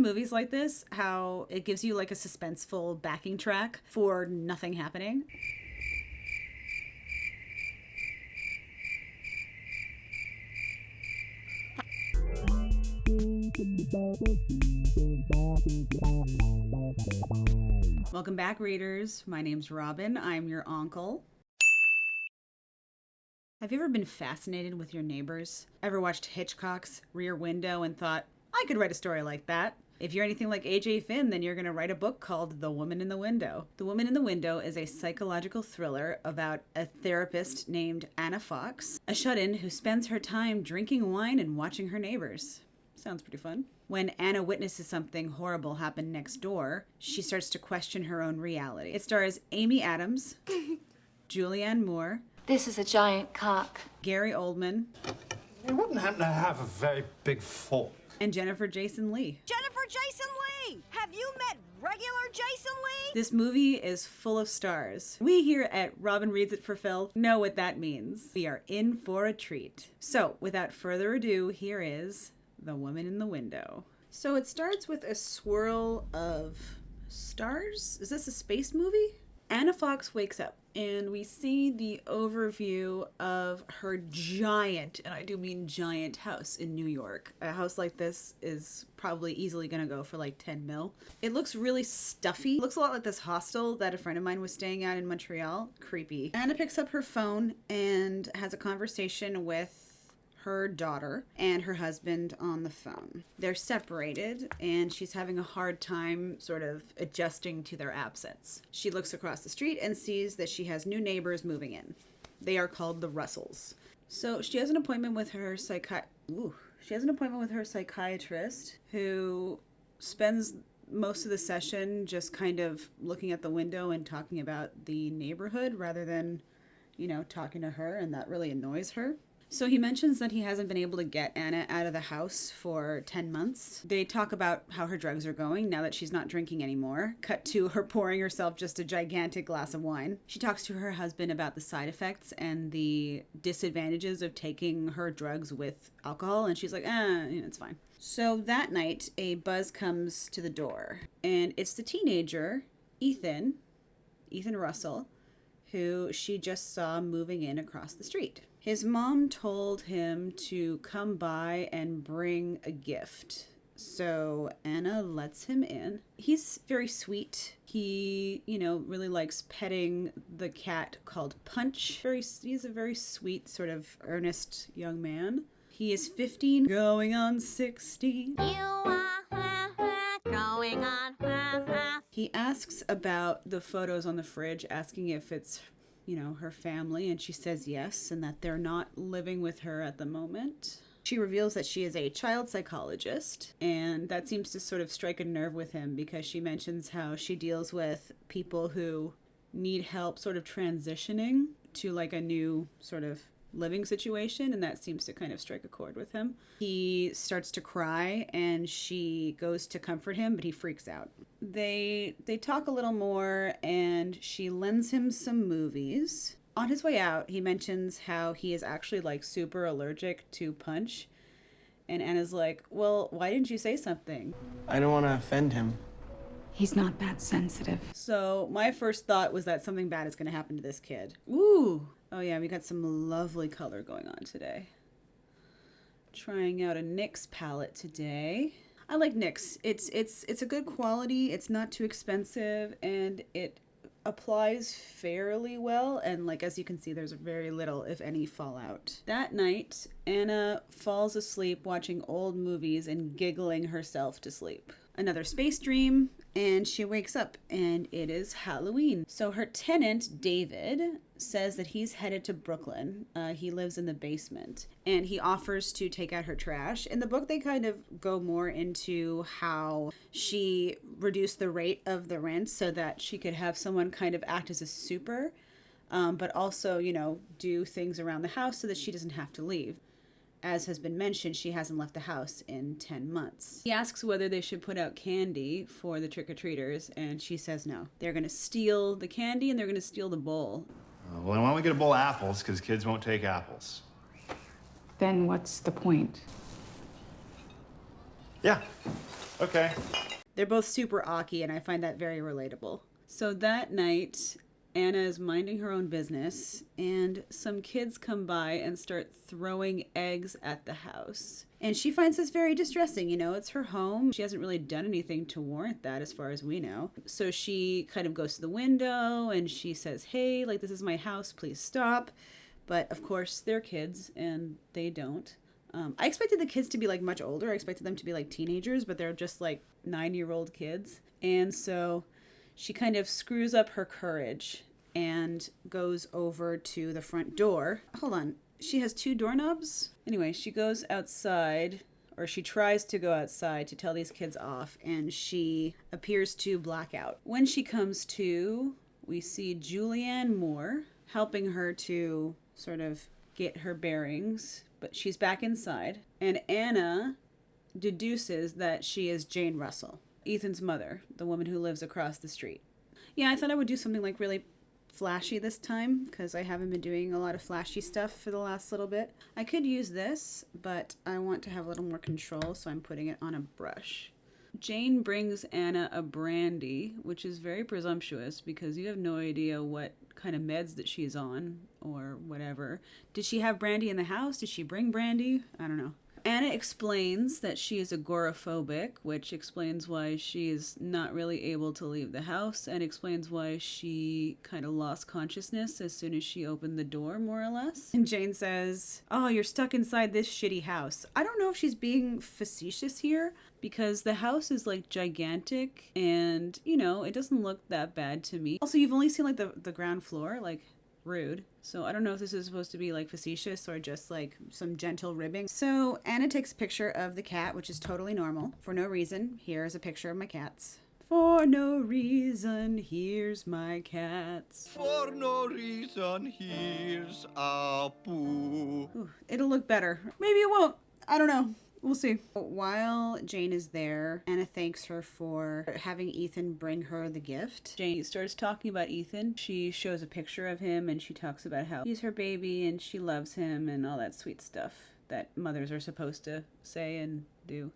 movies like this how it gives you like a suspenseful backing track for nothing happening? Welcome back, readers. My name's Robin. I'm your uncle. Have you ever been fascinated with your neighbors? Ever watched Hitchcock's Rear Window and thought, I could write a story like that? If you're anything like A.J. Finn, then you're going to write a book called The Woman in the Window. The Woman in the Window is a psychological thriller about a therapist named Anna Fox, a shut-in who spends her time drinking wine and watching her neighbors. Sounds pretty fun. When Anna witnesses something horrible happen next door, she starts to question her own reality. It stars Amy Adams, Julianne Moore. This is a giant cock. Gary Oldman. You wouldn't happen to have a very big fork. And Jennifer Jason Leigh. Jennifer Jason Leigh! Have you met regular Jason Leigh? This movie is full of stars. We here at Robin Reads It for Phil know what that means. We are in for a treat. So, without further ado, here is The Woman in the Window. So it starts with a swirl of stars. Is this a space movie? Anna Fox wakes up and we see the overview of her giant, and I do mean giant, house in New York. A house like this is probably easily gonna go for like 10 mil. It looks really stuffy. It looks a lot like this hostel that a friend of mine was staying at in Montreal. Creepy. Anna picks up her phone and has a conversation with her daughter and her husband on the phone. They're separated and she's having a hard time sort of adjusting to their absence. She looks across the street and sees that she has new neighbors moving in. They are called the Russells. So she has an appointment with her psychiatrist who spends most of the session just kind of looking at the window and talking about the neighborhood rather than, talking to her, and that really annoys her. So he mentions that he hasn't been able to get Anna out of the house for 10 months. They talk about how her drugs are going now that she's not drinking anymore. Cut to her pouring herself just a gigantic glass of wine. She talks to her husband about the side effects and the disadvantages of taking her drugs with alcohol. And she's like, it's fine. So that night, a buzz comes to the door. And it's the teenager, Ethan Russell, who she just saw moving in across the street. His mom told him to come by and bring a gift. So Anna lets him in. He's very sweet. He, really likes petting the cat called Punch. He's a very sweet, sort of earnest young man. He is 15, going on 16. You are going on. He asks about the photos on the fridge, asking if it's her family, and she says yes, and that they're not living with her at the moment. She reveals that she is a child psychologist, and that seems to sort of strike a nerve with him because she mentions how she deals with people who need help sort of transitioning to like a new sort of living situation, and that seems to kind of strike a chord with him. He starts to cry and she goes to comfort him, but he freaks out. They talk a little more and she lends him some movies. On his way out, he mentions how he is actually like super allergic to Punch, and Anna's like, well, why didn't you say something? I don't want to offend him. He's not that sensitive. So my first thought was that something bad is going to happen to this kid. Ooh. Oh yeah, we got some lovely color going on today. Trying out a NYX palette today. I like NYX. It's a good quality. It's not too expensive, and it applies fairly well. And like as you can see, there's very little, if any, fallout. That night, Anna falls asleep watching old movies and giggling herself to sleep. Another space dream, and she wakes up and it is Halloween. So her tenant, David, says that he's headed to Brooklyn. He lives in the basement, and he offers to take out her trash. In the book, they kind of go more into how she reduced the rate of the rent so that she could have someone kind of act as a super, but also, do things around the house so that she doesn't have to leave. As has been mentioned, she hasn't left the house in 10 months. He asks whether they should put out candy for the trick-or-treaters, and she says no. They're going to steal the candy and they're going to steal the bowl. Well, why don't we get a bowl of apples, because kids won't take apples. Then what's the point? Yeah. Okay. They're both super awky, and I find that very relatable. So that night, Anna is minding her own business, and some kids come by and start throwing eggs at the house. And she finds this very distressing. You know, it's her home. She hasn't really done anything to warrant that as far as we know. So she kind of goes to the window and she says, hey, like, this is my house, please stop. But of course, they're kids and they don't. I expected the kids to be like much older. I expected them to be like teenagers, but they're just like 9-year-old kids. And so she kind of screws up her courage and goes over to the front door. Hold on. She has 2 doorknobs? Anyway, she goes outside, or she tries to go outside to tell these kids off, and she appears to black out. When she comes to, we see Julianne Moore helping her to sort of get her bearings, but she's back inside. And Anna deduces that she is Jane Russell, Ethan's mother, the woman who lives across the street. Yeah, I thought I would do something like really flashy this time because I haven't been doing a lot of flashy stuff for the last little bit. I could use this, but I want to have a little more control, so I'm putting it on a brush. Jane brings Anna a brandy, which is very presumptuous because you have no idea what kind of meds that she's on or whatever. Did she have brandy in the house? Did she bring brandy? I don't know. Anna explains that she is agoraphobic, which explains why she is not really able to leave the house and explains why she kind of lost consciousness as soon as she opened the door, more or less. And Jane says, oh, you're stuck inside this shitty house. I don't know if she's being facetious here because the house is like gigantic and, you know, it doesn't look that bad to me. Also, you've only seen like the ground floor, like rude. So I don't know if this is supposed to be like facetious or just like some gentle ribbing. So Anna takes a picture of the cat, which is totally normal. For no reason, here's a picture of my cats. For no reason, here's my cats. For no reason, here's a poo. Ooh, it'll look better. Maybe it won't. I don't know. We'll see. While Jane is there, Anna thanks her for having Ethan bring her the gift. Jane starts talking about Ethan. She shows a picture of him and she talks about how he's her baby and she loves him and all that sweet stuff that mothers are supposed to say and do.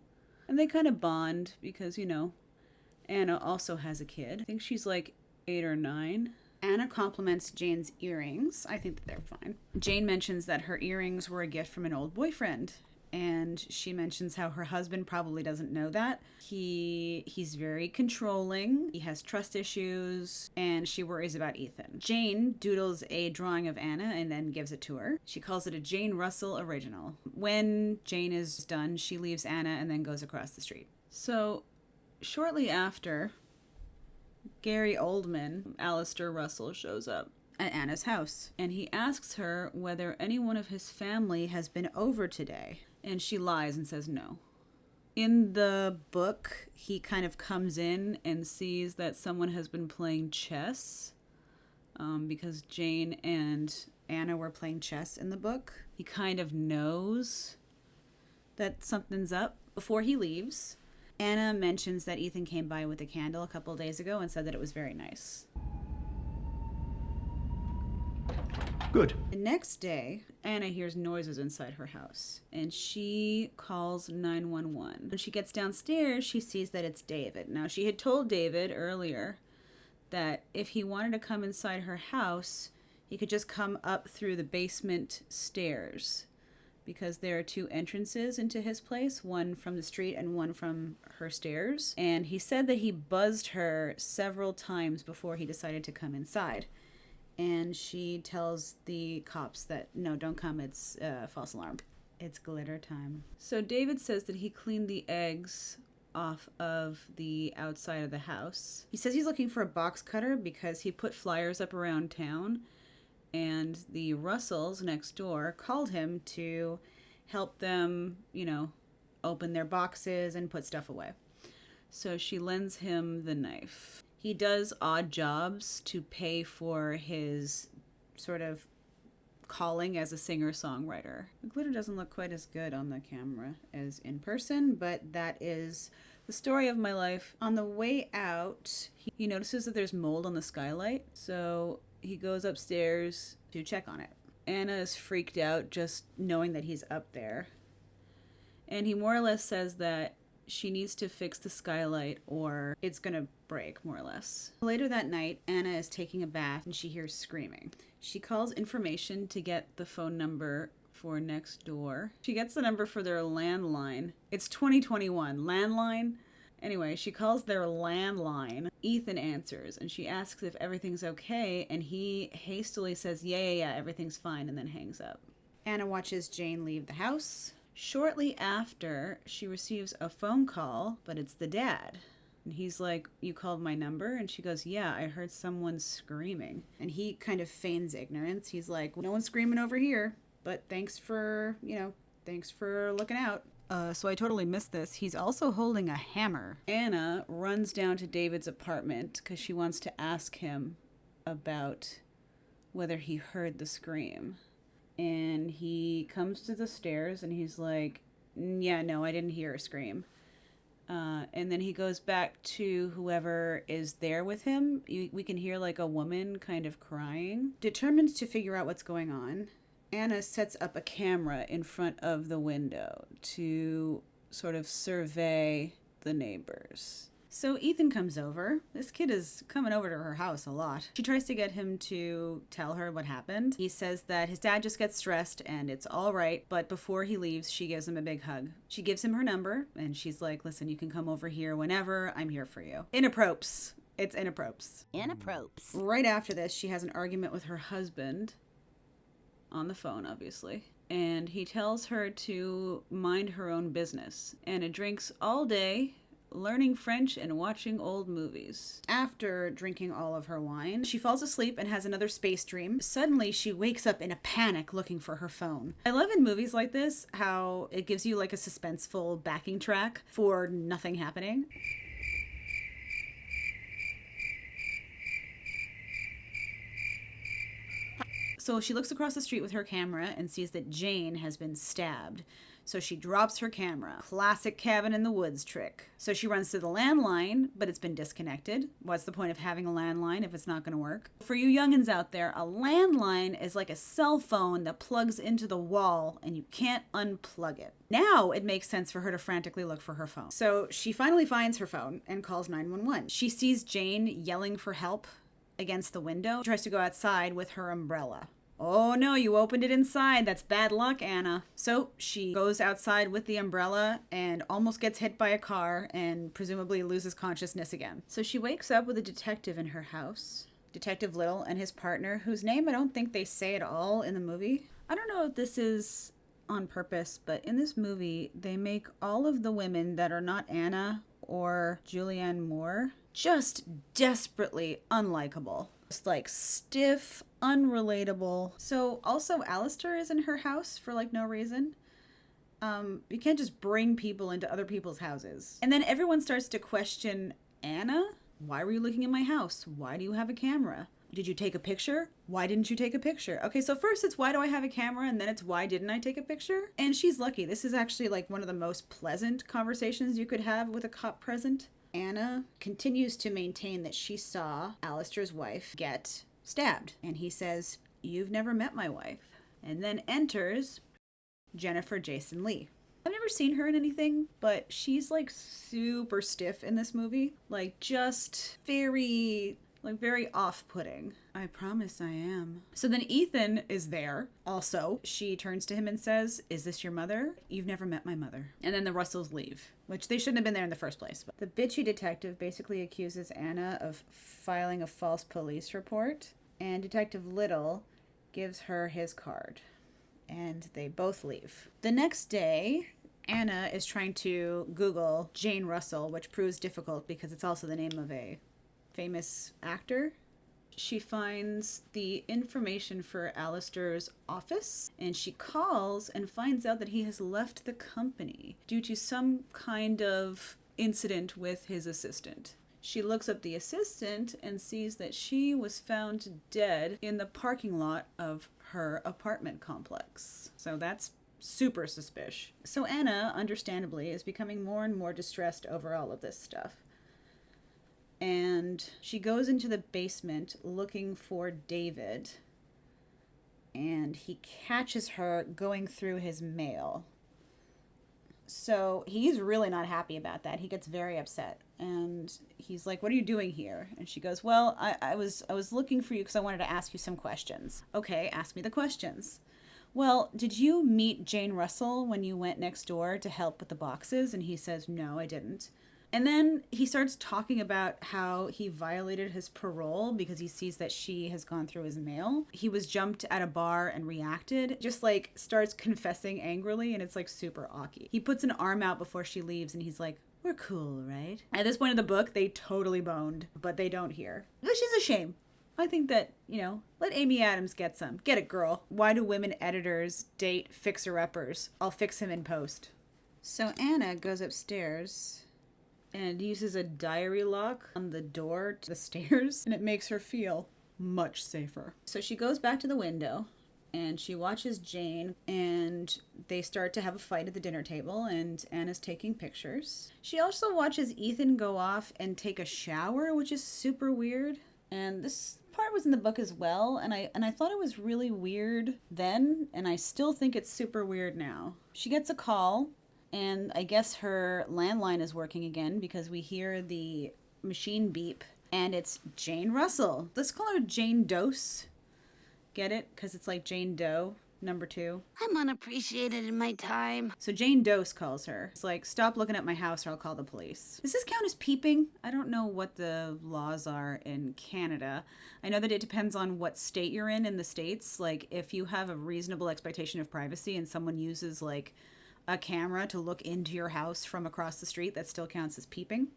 And they kind of bond because, you know, Anna also has a kid. I think she's like 8 or 9. Anna compliments Jane's earrings. I think that they're fine. Jane mentions that her earrings were a gift from an old boyfriend. And she mentions how her husband probably doesn't know that. He's very controlling. He has trust issues. And she worries about Ethan. Jane doodles a drawing of Anna and then gives it to her. She calls it a Jane Russell original. When Jane is done, she leaves Anna and then goes across the street. So shortly after, Gary Oldman, Alistair Russell, shows up at Anna's house. And he asks her whether anyone of his family has been over today. And she lies and says no. In the book, he kind of comes in and sees that someone has been playing chess because Jane and Anna were playing chess in the book. He kind of knows that something's up before he leaves. Anna mentions that Ethan came by with a candle a couple days ago and said that it was very nice. Good. The next day, Anna hears noises inside her house, and she calls 911. When she gets downstairs, she sees that it's David. Now, she had told David earlier that if he wanted to come inside her house, he could just come up through the basement stairs, because there are 2 entrances into his place, one from the street and one from her stairs. And he said that he buzzed her several times before he decided to come inside. And she tells the cops that, no, don't come, it's a false alarm. It's glitter time. So David says that he cleaned the eggs off of the outside of the house. He says he's looking for a box cutter because he put flyers up around town and the Russells next door called him to help them, you know, open their boxes and put stuff away. So she lends him the knife. He does odd jobs to pay for his sort of calling as a singer-songwriter. The glitter doesn't look quite as good on the camera as in person, but that is the story of my life. On the way out, he notices that there's mold on the skylight, so he goes upstairs to check on it. Anna is freaked out just knowing that he's up there. And he more or less says that she needs to fix the skylight or it's gonna break, more or less. Later that night, Anna is taking a bath and she hears screaming. She calls information to get the phone number for next door. She gets the number for their landline. It's 2021. Landline? Anyway, she calls their landline. Ethan answers and she asks if everything's okay, and he hastily says, yeah, everything's fine, and then hangs up. Anna watches Jane leave the house. Shortly after, she receives a phone call, but it's the dad. And he's like, you called my number? And she goes, yeah, I heard someone screaming. And he kind of feigns ignorance. He's like, well, no one's screaming over here, but thanks for looking out. So I totally missed this. He's also holding a hammer. Anna runs down to David's apartment because she wants to ask him about whether he heard the scream. And he comes to the stairs and he's like, yeah, no, I didn't hear a scream. And then he goes back to whoever is there with him. We can hear like a woman kind of crying. Determined to figure out what's going on, Anna sets up a camera in front of the window to sort of survey the neighbors. So Ethan comes over. This kid is coming over to her house a lot. She tries to get him to tell her what happened. He says that his dad just gets stressed and it's all right, but before he leaves, she gives him a big hug. She gives him her number and she's like, listen, you can come over here whenever. I'm here for you. Inappropriate. It's inappropriate. Inappropriate. Right after this, she has an argument with her husband on the phone, obviously. And he tells her to mind her own business. Anna drinks all day, learning French and watching old movies. After drinking all of her wine, she falls asleep and has another space dream. Suddenly, she wakes up in a panic looking for her phone. I love in movies like this how it gives you like a suspenseful backing track for nothing happening. So she looks across the street with her camera and sees that Jane has been stabbed. So she drops her camera. Classic cabin in the woods trick. So she runs to the landline, but it's been disconnected. What's the point of having a landline if it's not going to work? For you youngins out there, a landline is like a cell phone that plugs into the wall and you can't unplug it. Now it makes sense for her to frantically look for her phone. So she finally finds her phone and calls 911. She sees Jane yelling for help against the window. She tries to go outside with her umbrella. Oh no, you opened it inside. That's bad luck, Anna. So she goes outside with the umbrella and almost gets hit by a car and presumably loses consciousness again. So she wakes up with a detective in her house. Detective Little and his partner, whose name I don't think they say at all in the movie. I don't know if this is on purpose, but in this movie, they make all of the women that are not Anna or Julianne Moore just desperately unlikable. Just like stiff, unrelatable. So also Alistair is in her house for like no reason. You can't just bring people into other people's houses. And then everyone starts to question Anna. Why were you looking in my house? Why do you have a camera? Did you take a picture? Why didn't you take a picture? Okay, so first it's why do I have a camera, and then it's why didn't I take a picture? And she's lucky. This is actually like one of the most pleasant conversations you could have with a cop present. Anna continues to maintain that she saw Alistair's wife get stabbed. And he says, you've never met my wife. And then enters Jennifer Jason Leigh. I've never seen her in anything, but she's like super stiff in this movie. Like just very off-putting. I promise I am. So then Ethan is there also. She turns to him and says, is this your mother? You've never met my mother. And then the Russells leave, which they shouldn't have been there in the first place. But the bitchy detective basically accuses Anna of filing a false police report, and Detective Little gives her his card. And they both leave. The next day, Anna is trying to Google Jane Russell, which proves difficult because it's also the name of a famous actor. She finds the information for Alistair's office, and she calls and finds out that he has left the company due to some kind of incident with his assistant. She looks up the assistant and sees that she was found dead in the parking lot of her apartment complex. So that's super suspicious. So Anna, understandably, is becoming more and more distressed over all of this stuff. And she goes into the basement looking for David, and he catches her going through his mail. So he's really not happy about that. He gets very upset. And he's like, what are you doing here? And she goes, well, I was looking for you because I wanted to ask you some questions. Okay, ask me the questions. Well, did you meet Jane Russell when you went next door to help with the boxes? And he says, no, I didn't. And then he starts talking about how he violated his parole because he sees that she has gone through his mail. He was jumped at a bar and reacted, just like starts confessing angrily, and it's like super awky. He puts an arm out before she leaves and he's like, we're cool, right? At this point in the book, they totally boned, but they don't hear, which is a shame. I think that, let Amy Adams get some. Get it, girl. Why do women editors date fixer-uppers? I'll fix him in post. So Anna goes upstairs and uses a diary lock on the door to the stairs, and it makes her feel much safer. So she goes back to the window and she watches Jane, and they start to have a fight at the dinner table, and Anna's taking pictures. She also watches Ethan go off and take a shower, which is super weird. And this part was in the book as well, and I thought it was really weird then, and I still think it's super weird now. She gets a call, and I guess her landline is working again because we hear the machine beep, and it's Jane Russell. Let's call her Jane Dose. Get it? Because it's like Jane Doe, number 2. I'm unappreciated in my time. So Jane Dose calls her. It's like, stop looking at my house or I'll call the police. Does this count as peeping? I don't know what the laws are in Canada. I know that it depends on what state you're in the States. Like, if you have a reasonable expectation of privacy and someone uses, like, a camera to look into your house from across the street, that still counts as peeping.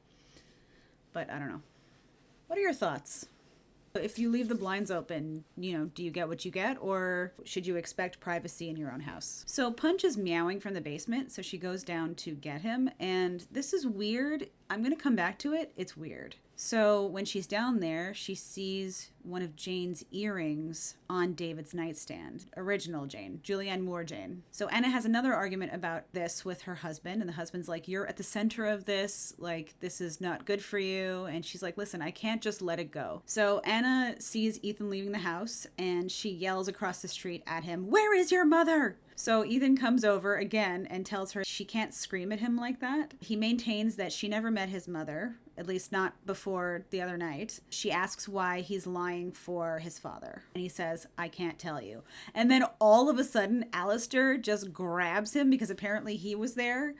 But I don't know. What are your thoughts? If you leave the blinds open, do you get what you get, or should you expect privacy in your own house? So Punch is meowing from the basement, so she goes down to get him, and this is weird. I'm going to come back to it. It's weird. So when she's down there, she sees one of Jane's earrings on David's nightstand. Original Jane, Julianne Moore Jane. So Anna has another argument about this with her husband, and the husband's like, you're at the center of this, like, this is not good for you. And she's like, listen, I can't just let it go. So Anna sees Ethan leaving the house, and she yells across the street at him, where is your mother? So Ethan comes over again and tells her she can't scream at him like that. He maintains that she never met his mother, at least not before the other night. She asks why he's lying for his father. And he says, I can't tell you. And then all of a sudden, Alistair just grabs him because apparently he was there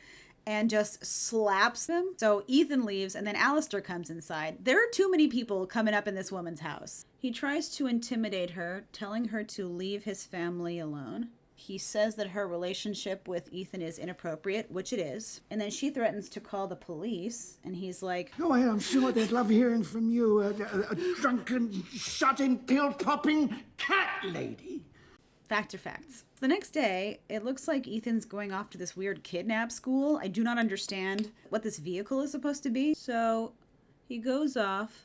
and just slaps him. So Ethan leaves, and then Alistair comes inside. There are too many people coming up in this woman's house. He tries to intimidate her, telling her to leave his family alone. He says that her relationship with Ethan is inappropriate, which it is. And then she threatens to call the police. And he's like, oh, I'm sure they'd love hearing from you, a drunken, shut-in, pill-popping cat lady. Fact or facts. The next day, it looks like Ethan's going off to this weird kidnap school. I do not understand what this vehicle is supposed to be. So he goes off,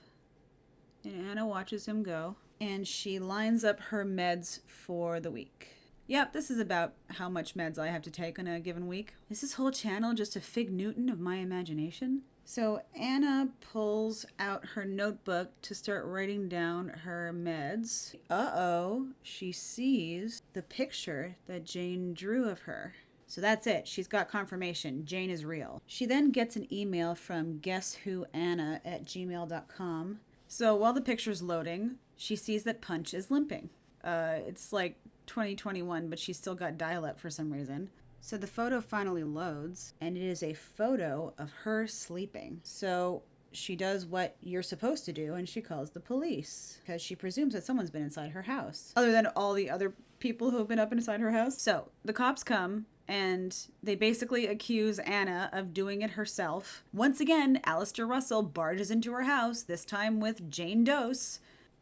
and Anna watches him go. And she lines up her meds for the week. Yep, this is about how much meds I have to take on a given week. Is this whole channel just a fig Newton of my imagination? So Anna pulls out her notebook to start writing down her meds. Uh-oh, she sees the picture that Jane drew of her. So that's it. She's got confirmation. Jane is real. She then gets an email from guesswhoanna@gmail.com. So while the picture's loading, she sees that Punch is limping. It's like 2021, but she's still got dial-up for some reason. So the photo finally loads, and it is a photo of her sleeping. So she does what you're supposed to do, and she calls the police because she presumes that someone's been inside her house, other than all the other people who have been up inside her house. So the cops come, and they basically accuse Anna of doing it herself. Once again, Alistair Russell barges into her house, this time with Jane Dose.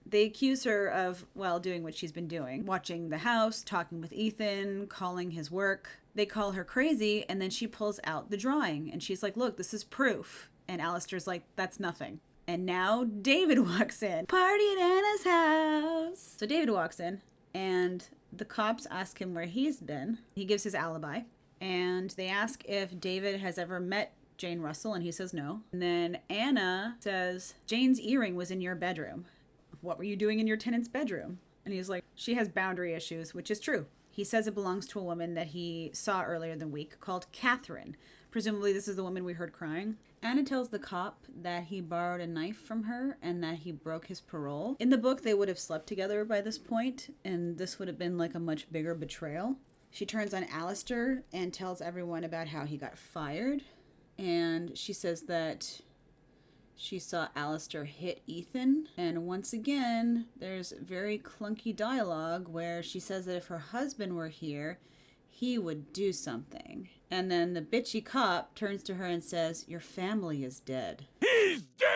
They accuse her of, well, doing what she's been doing. Watching the house, talking with Ethan, calling his work. They call her crazy, and then she pulls out the drawing. And she's like, look, this is proof. And Alistair's like, that's nothing. And now David walks in. Party at Anna's house. So David walks in, and the cops ask him where he's been. He gives his alibi. And they ask if David has ever met Jane Russell, and he says no. And then Anna says, Jane's earring was in your bedroom. What were you doing in your tenant's bedroom? And he's like, she has boundary issues, which is true. He says it belongs to a woman that he saw earlier in the week called Catherine. Presumably this is the woman we heard crying. Anna tells the cop that he borrowed a knife from her and that he broke his parole. In the book, they would have slept together by this point, and this would have been like a much bigger betrayal. She turns on Alistair and tells everyone about how he got fired. And she says that she saw Alistair hit Ethan. And once again, there's very clunky dialogue where she says that if her husband were here, he would do something. And then the bitchy cop turns to her and says, "Your family is dead." He's dead!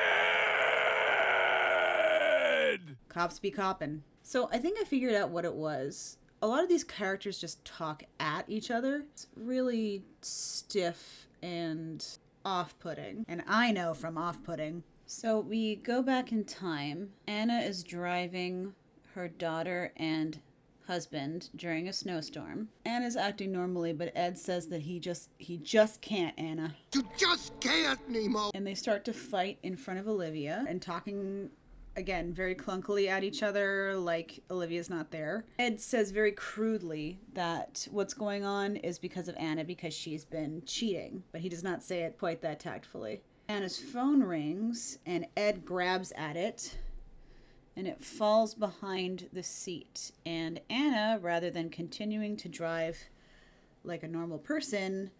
Cops be coppin'. So I think I figured out what it was. A lot of these characters just talk at each other. It's really stiff and off-putting. And I know from off-putting. So we go back in time. Anna is driving her daughter and husband during a snowstorm. Anna's acting normally, but Ed says that he just can't, Anna. You just can't, Nemo. And they start to fight in front of Olivia and talking, again, very clunkily at each other like Olivia's not there. Ed says very crudely that what's going on is because of Anna because she's been cheating, but he does not say it quite that tactfully. Anna's phone rings and Ed grabs at it and it falls behind the seat. And Anna, rather than continuing to drive like a normal person,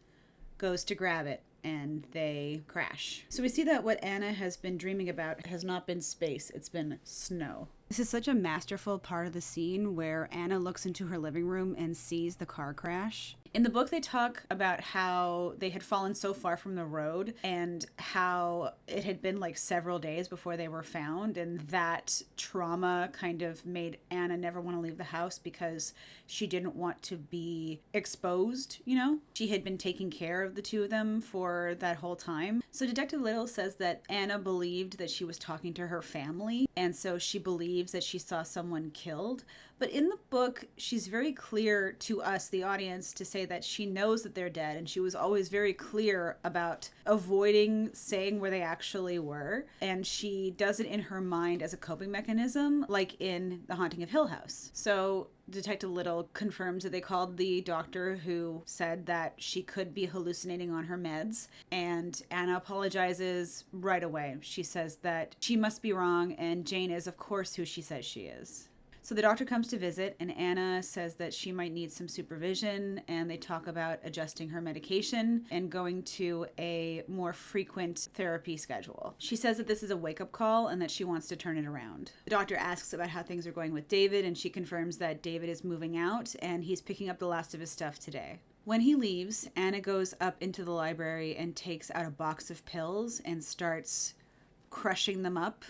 goes to grab it and they crash. So we see that what Anna has been dreaming about has not been space, it's been snow. This is such a masterful part of the scene where Anna looks into her living room and sees the car crash. In the book, they talk about how they had fallen so far from the road and how it had been like several days before they were found, and that trauma kind of made Anna never want to leave the house because she didn't want to be exposed, you know? She had been taking care of the two of them for that whole time. So Detective Little says that Anna believed that she was talking to her family, and so she believes that she saw someone killed. But in the book, she's very clear to us, the audience, to say that she knows that they're dead, and she was always very clear about avoiding saying where they actually were, and she does it in her mind as a coping mechanism, like in The Haunting of Hill House. So Detective Little confirms that they called the doctor who said that she could be hallucinating on her meds, and Anna apologizes right away. She says that she must be wrong, and Jane is, of course, who she says she is. So the doctor comes to visit, and Anna says that she might need some supervision, and they talk about adjusting her medication and going to a more frequent therapy schedule. She says that this is a wake-up call and that she wants to turn it around. The doctor asks about how things are going with David, and she confirms that David is moving out, and he's picking up the last of his stuff today. When he leaves, Anna goes up into the library and takes out a box of pills and starts crushing them up.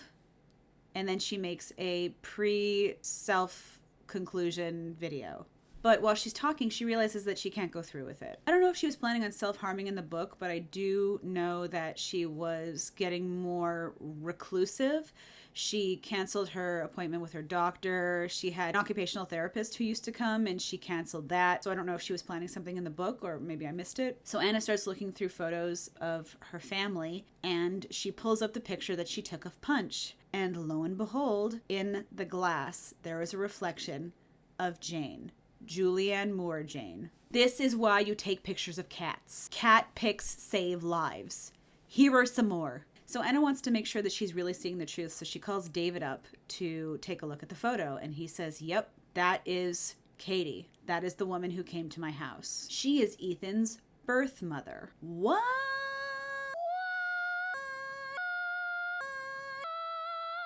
And then she makes a pre-self-conclusion video. But while she's talking, she realizes that she can't go through with it. I don't know if she was planning on self-harming in the book, but I do know that she was getting more reclusive. She canceled her appointment with her doctor. She had an occupational therapist who used to come, and she canceled that. So I don't know if she was planning something in the book, or maybe I missed it. So Anna starts looking through photos of her family, and she pulls up the picture that she took of Punch. And lo and behold, in the glass, there is a reflection of Jane. Julianne Moore Jane. This is why you take pictures of cats. Cat pics save lives. Here are some more. So Anna wants to make sure that she's really seeing the truth, so she calls David up to take a look at the photo, and he says, yep, that is Katie. That is the woman who came to my house. She is Ethan's birth mother. What?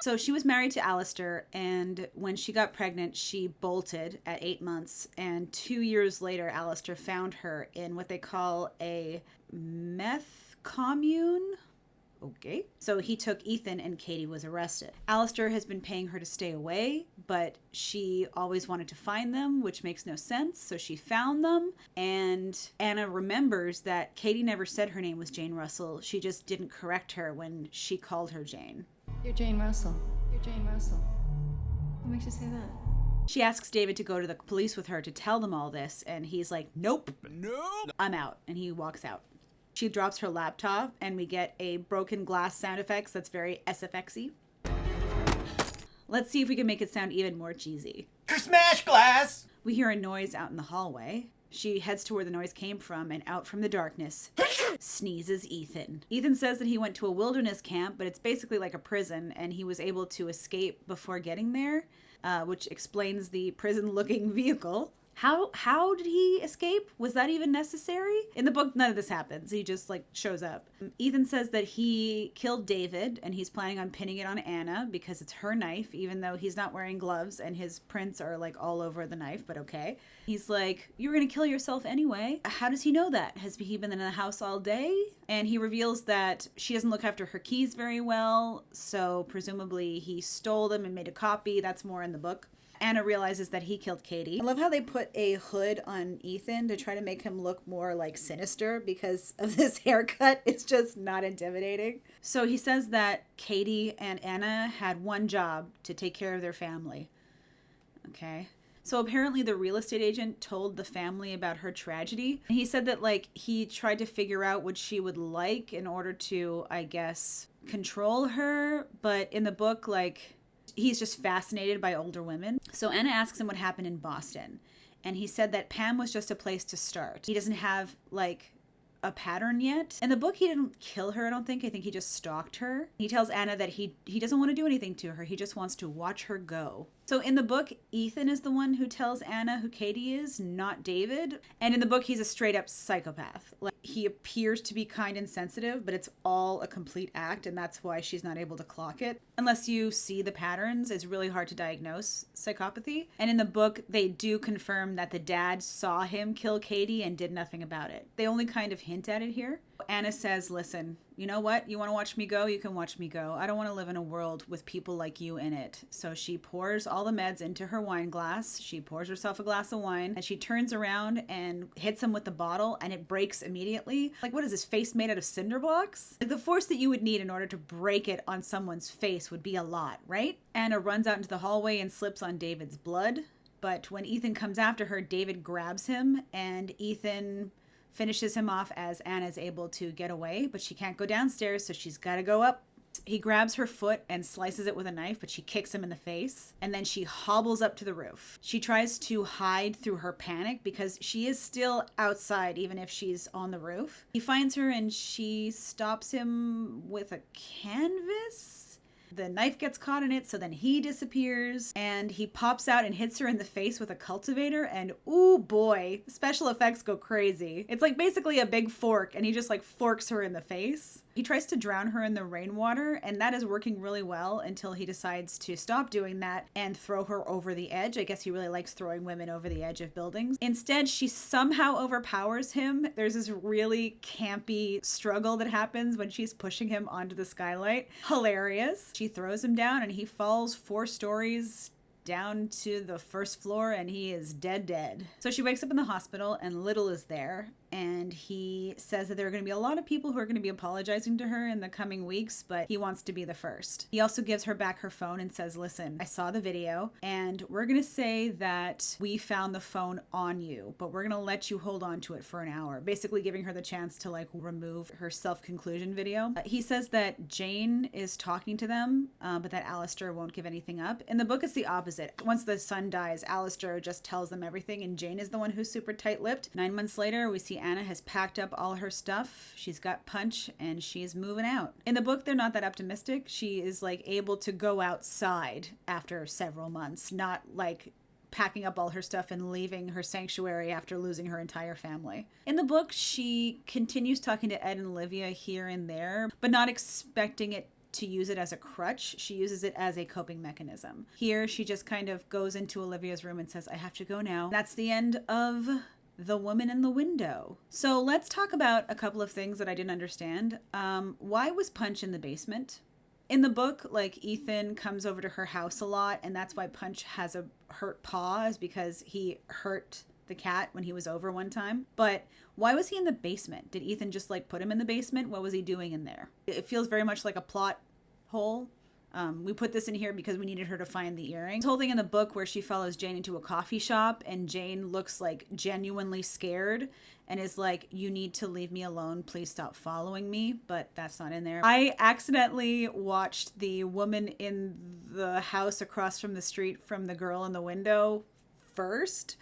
So she was married to Alistair, and when she got pregnant, she bolted at 8 months, and 2 years later, Alistair found her in what they call a meth commune. Okay. So he took Ethan, and Katie was arrested. Alistair has been paying her to stay away, but she always wanted to find them, which makes no sense. So she found them, and Anna remembers that Katie never said her name was Jane Russell. She just didn't correct her when she called her Jane. You're Jane Russell. You're Jane Russell. What makes you say that? She asks David to go to the police with her to tell them all this, and he's like, nope. I'm out. And he walks out. She drops her laptop, and we get a broken glass sound effects that's very SFX-y. Let's see if we can make it sound even more cheesy. Smash glass! We hear a noise out in the hallway. She heads to where the noise came from, and out from the darkness sneezes Ethan. Ethan says that he went to a wilderness camp, but it's basically like a prison, and he was able to escape before getting there, which explains the prison-looking vehicle. How did he escape? Was that even necessary? In the book, none of this happens. He just like shows up. Ethan says that he killed David and he's planning on pinning it on Anna because it's her knife, even though he's not wearing gloves and his prints are like all over the knife, but okay. He's like, you were gonna kill yourself anyway. How does he know that? Has he been in the house all day? And he reveals that she doesn't look after her keys very well, so presumably he stole them and made a copy. That's more in the book. Anna realizes that he killed Katie. I love how they put a hood on Ethan to try to make him look more like sinister because of this haircut. It's just not intimidating. So he says that Katie and Anna had one job, to take care of their family. Okay. So apparently the real estate agent told the family about her tragedy. He said that like he tried to figure out what she would like in order to, I guess, control her. But in the book, like, he's just fascinated by older women. So Anna asks him what happened in Boston. And he said that Pam was just a place to start. He doesn't have like a pattern yet. In the book, he didn't kill her, I don't think. I think he just stalked her. He tells Anna that he doesn't want to do anything to her. He just wants to watch her go. So in the book, Ethan is the one who tells Anna who Katie is, not David. And in the book, he's a straight up psychopath. Like, he appears to be kind and sensitive, but it's all a complete act, and that's why she's not able to clock it. Unless you see the patterns, it's really hard to diagnose psychopathy. And in the book, they do confirm that the dad saw him kill Katie and did nothing about it. They only kind of hint at it here. Anna says, listen, you know what? You want to watch me go? You can watch me go. I don't want to live in a world with people like you in it. So she pours all the meds into her wine glass. She pours herself a glass of wine and she turns around and hits him with the bottle and it breaks immediately. Like, what is his face made out of cinder blocks? Like, the force that you would need in order to break it on someone's face would be a lot, right? Anna runs out into the hallway and slips on David's blood. But when Ethan comes after her, David grabs him and Ethan finishes him off as Anna's able to get away, but she can't go downstairs, so she's got to go up. He grabs her foot and slices it with a knife, but she kicks him in the face, and then she hobbles up to the roof. She tries to hide through her panic because she is still outside, even if she's on the roof. He finds her and she stops him with a canvas. The knife gets caught in it, so then he disappears and he pops out and hits her in the face with a cultivator, and ooh boy, special effects go crazy. It's like basically a big fork and he just like forks her in the face. He tries to drown her in the rainwater, and that is working really well until he decides to stop doing that and throw her over the edge. I guess he really likes throwing women over the edge of buildings. Instead, she somehow overpowers him. There's this really campy struggle that happens when she's pushing him onto the skylight. Hilarious. She throws him down and he falls 4 stories down to the first floor and he is dead. So she wakes up in the hospital and Little is there, and he says that there are going to be a lot of people who are going to be apologizing to her in the coming weeks, but he wants to be the first. He also gives her back her phone and says, listen, I saw the video and we're going to say that we found the phone on you, but we're going to let you hold on to it for an hour, basically giving her the chance to like remove her self-conclusion video. He says that Jane is talking to them, but that Alistair won't give anything up. In the book, it's the opposite. Once the son dies, Alistair just tells them everything, and Jane is the one who's super tight-lipped. 9 months later, we see Anna has packed up all her stuff. She's got punch and she's moving out. In the book, they're not that optimistic. She is like able to go outside after several months, not like packing up all her stuff and leaving her sanctuary after losing her entire family. In the book, she continues talking to Ed and Olivia here and there, but not expecting it to use it as a crutch. She uses it as a coping mechanism. Here, she just kind of goes into Olivia's room and says, I have to go now. That's the end of The Woman in the Window. So let's talk about a couple of things that I didn't understand. Why was Punch in the basement? In the book, like, Ethan comes over to her house a lot, and that's why Punch has a hurt paw, is because he hurt the cat when he was over one time. But why was he in the basement? Did Ethan just like put him in the basement? What was he doing in there? It feels very much like a plot hole. We put this in here because we needed her to find the earring. This whole thing in the book where she follows Jane into a coffee shop and Jane looks like genuinely scared and is like, you need to leave me alone. Please stop following me. But that's not in there. I accidentally watched the woman in the house across from the street from the girl in the window first.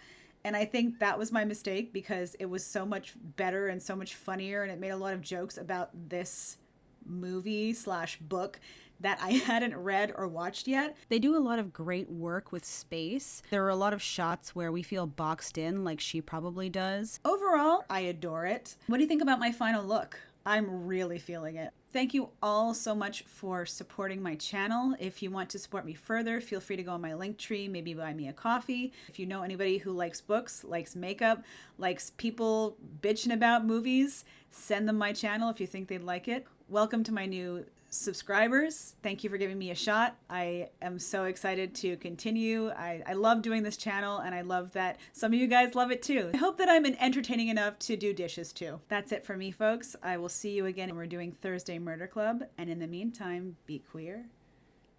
And I think that was my mistake because it was so much better and so much funnier, and it made a lot of jokes about this movie / book that I hadn't read or watched yet. They do a lot of great work with space. There are a lot of shots where we feel boxed in like she probably does. Overall, I adore it. What do you think about my final look? I'm really feeling it. Thank you all so much for supporting my channel. If you want to support me further, feel free to go on my Linktree, maybe buy me a coffee. If you know anybody who likes books, likes makeup, likes people bitching about movies, send them my channel if you think they'd like it. Welcome to my new subscribers. Thank you for giving me a shot. I am so excited to continue. I love doing this channel, and I love that some of you guys love it too. I hope that I'm entertaining enough to do dishes too. That's it for me, folks. I will see you again when we're doing Thursday Murder Club. And in the meantime, be queer,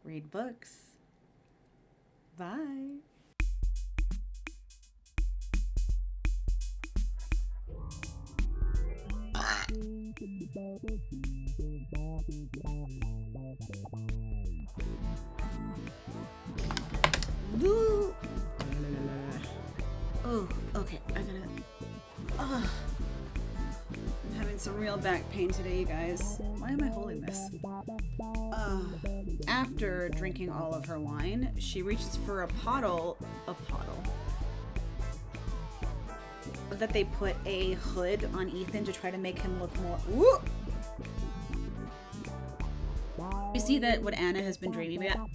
read books. Bye. Woo. Oh, okay. I'm having some real back pain today, you guys. Why am I holding this? After drinking all of her wine, she reaches for a pottle that they put a hood on Ethan to try to make him look more. Woo! You see that what Anna has been dreaming about?